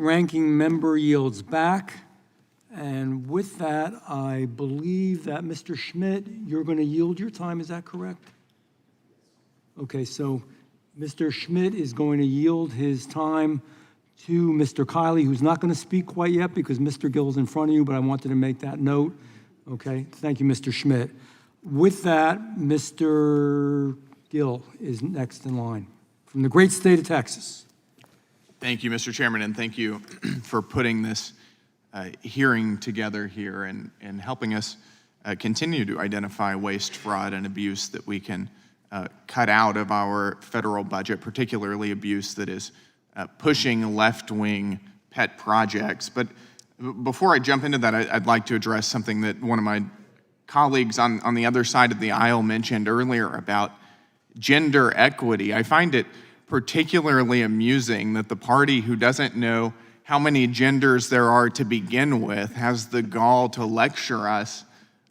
ranking member yields back. And with that, I believe that Mr. Schmidt, you're going to yield your time. Is that correct? Okay, so Mr. Schmidt is going to yield his time to Mr. Kiley, who's not going to speak quite yet because Mr. Gill is in front of you, but I wanted to make that note. Okay, thank you, Mr. Schmidt. With that, Mr. Gill is next in line from the great state of Texas. Thank you, Mr. Chairman, and thank you for putting this hearing together here and helping us continue to identify waste, fraud, and abuse that we can cut out of our federal budget, particularly abuse that is pushing left-wing pet projects. But before I jump into that, I'd like to address something that one of my colleagues on the other side of the aisle mentioned earlier about gender equity. I find it particularly amusing that the party who doesn't know how many genders there are to begin with has the gall to lecture us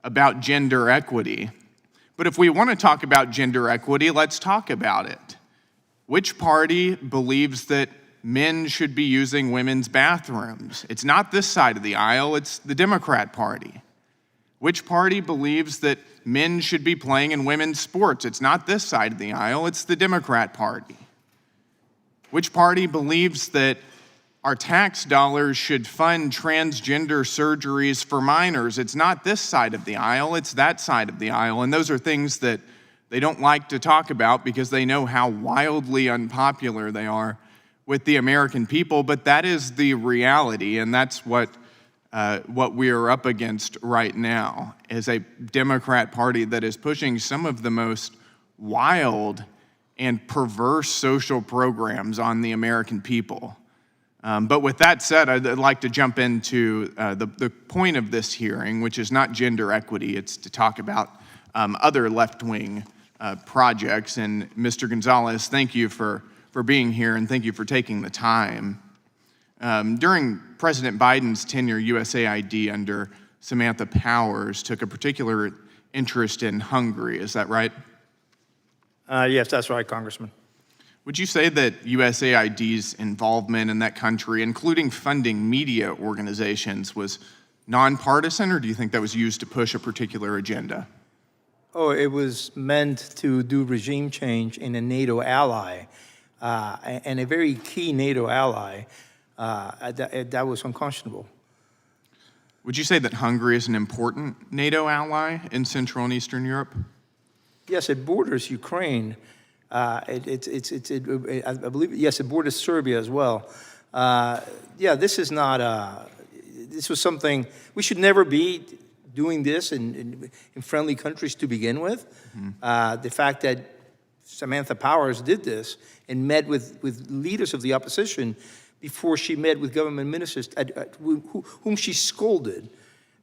about gender equity. But if we want to talk about gender equity, let's talk about it. Which party believes that men should be using women's bathrooms? It's not this side of the aisle, it's the Democrat Party. Which party believes that men should be playing in women's sports? It's not this side of the aisle, it's the Democrat Party. Which party believes that our tax dollars should fund transgender surgeries for minors? It's not this side of the aisle, it's that side of the aisle. And those are things that they don't like to talk about because they know how wildly unpopular they are with the American people. But that is the reality, and that's what we are up against right now, is a Democrat Party that is pushing some of the most wild and perverse social programs on the American people. But with that said, I'd like to jump into the point of this hearing, which is not gender equity. It's to talk about other left-wing projects. And Mr. Gonzalez, thank you for being here, and thank you for taking the time. During President Biden's tenure, USAID under Samantha Powers took a particular interest in Hungary. Is that right? Yes, that's right, Congressman. Would you say that USAID's involvement in that country, including funding media organizations, was nonpartisan, or do you think that was used to push a particular agenda? Oh, it was meant to do regime change in a NATO ally, and a very key NATO ally. That was unconscionable. Would you say that Hungary is an important NATO ally in Central and Eastern Europe? Yes, it borders Ukraine. I believe, yes, it borders Serbia as well. Yeah, this is not, this was something, we should never be doing this in friendly countries to begin with. Mm-hmm. The fact that Samantha Powers did this and met with leaders of the opposition before she met with government ministers whom she scolded.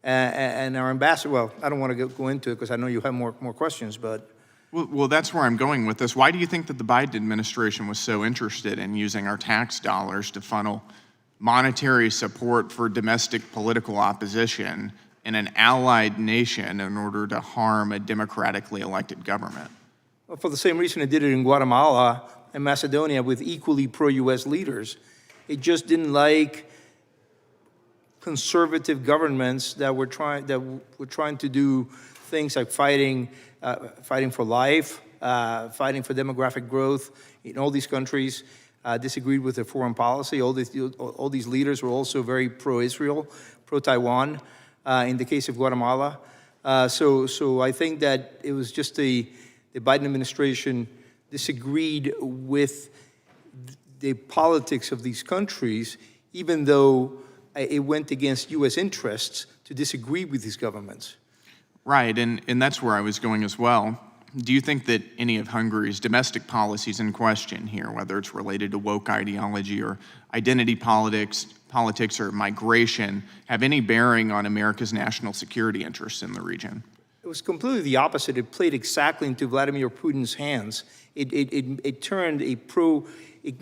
And our ambassador, well, I don't want to go into it because I know you have more questions, but. Well, that's where I'm going with this. Why do you think that the Biden administration was so interested in using our tax dollars to funnel monetary support for domestic political opposition in an allied nation in order to harm a democratically elected government? Well, for the same reason it did it in Guatemala and Macedonia with equally pro-U.S. leaders. It just didn't like conservative governments that were trying to do things like fighting for life, fighting for demographic growth in all these countries, disagreed with their foreign policy. All these leaders were also very pro-Israel, pro-Taiwan, in the case of Guatemala. So I think that it was just the Biden administration disagreed with the politics of these countries, even though it went against U.S. interests to disagree with these governments. Right, and that's where I was going as well. Do you think that any of Hungary's domestic policies in question here, whether it's related to woke ideology or identity politics or migration, have any bearing on America's national security interests in the region? It was completely the opposite. It played exactly into Vladimir Putin's hands. It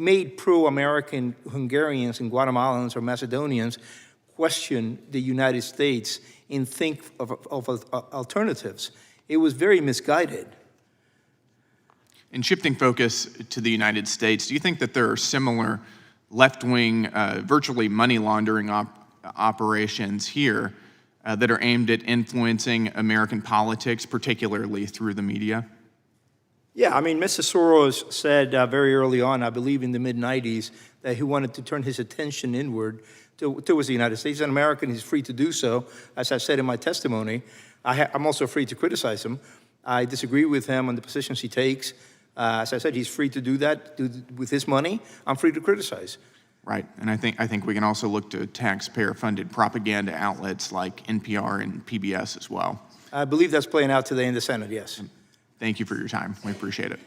made pro-American Hungarians and Guatemalans or Macedonians question the United States and think of alternatives. It was very misguided. In shifting focus to the United States, do you think that there are similar left-wing, virtually money laundering operations here that are aimed at influencing American politics, particularly through the media? Yeah, I mean, Mr. Soros said very early on, I believe in the mid-'90s, that he wanted to turn his attention inward towards the United States. He's an American, he's free to do so. As I said in my testimony, I'm also free to criticize him. I disagree with him on the positions he takes. As I said, he's free to do that with his money. I'm free to criticize. Right, and I think we can also look to taxpayer-funded propaganda outlets like NPR and PBS as well. I believe that's playing out today in the Senate, yes. Thank you for your time. We appreciate it.